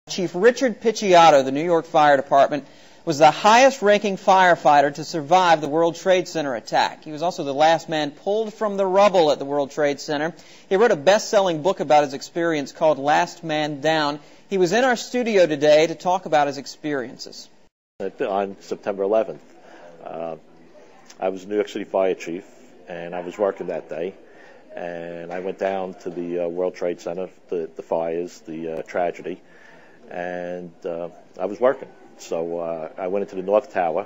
Chief Richard Picciotto, the New York Fire Department, was the highest-ranking firefighter to survive the World Trade Center attack. He was also the last man pulled from the rubble at the World Trade Center. He wrote a best-selling book about his experience called Last Man Down. He was in our studio today to talk about his experiences. On September 11th, I was New York City Fire Chief, and I was working that day. And I went down to the World Trade Center, the fires, the tragedy, and I was working. So I went into the North Tower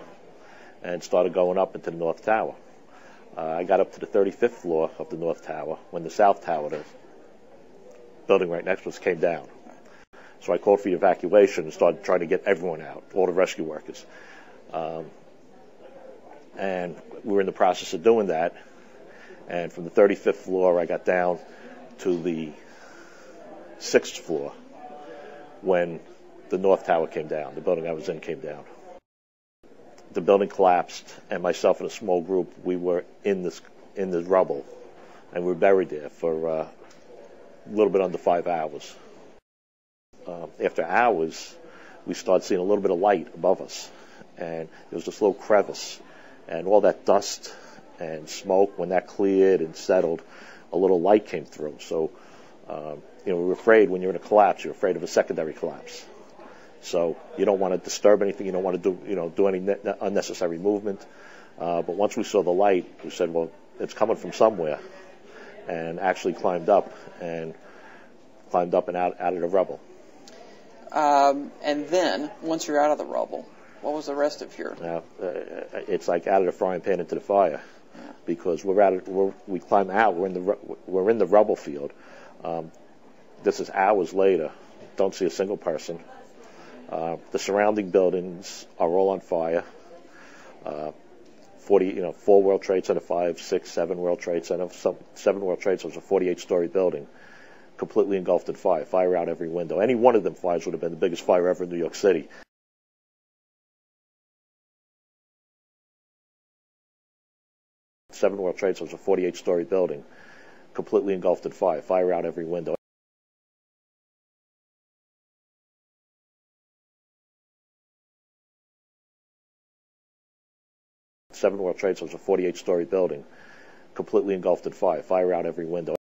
and started going up into the North Tower. I got up to the 35th floor of the North Tower when the South Tower, the building right next to us, came down. So I called for the evacuation and started trying to get everyone out, all the rescue workers. And we were in the process of doing that. And from the 35th floor, I got down to the 6th floor when the North Tower came down. The building I was in came down. The building collapsed, and myself and a small group, we were in this rubble, and we were buried there for a little bit under 5 hours. After hours, we started seeing a little bit of light above us, and there was this little crevice, and all that dust and smoke, when that cleared and settled, a little light came through. So, we were afraid when you're in a collapse, you're afraid of a secondary collapse. So you don't want to disturb anything, you don't want to do any unnecessary movement. But once we saw the light, we said, well, it's coming from somewhere, and actually climbed up and out of the rubble. And then, once you're out of the rubble, what was the rest of your... It's like out of the frying pan into the fire, because we climb out. We're in the rubble field. This is hours later. Don't see a single person. The surrounding buildings are all on fire. 4 World Trade Center, 5, 6, 7 World Trade Center. 7 World Trade Centers, a 48-story building, completely engulfed in fire. Fire out every window. Any one of them fires would have been the biggest fire ever in New York City. 7 World Trade Centers, a 48-story building, completely engulfed in fire. Fire out every window. Seven World Trade Centers, a 48-story building, completely engulfed in fire. Fire out every window.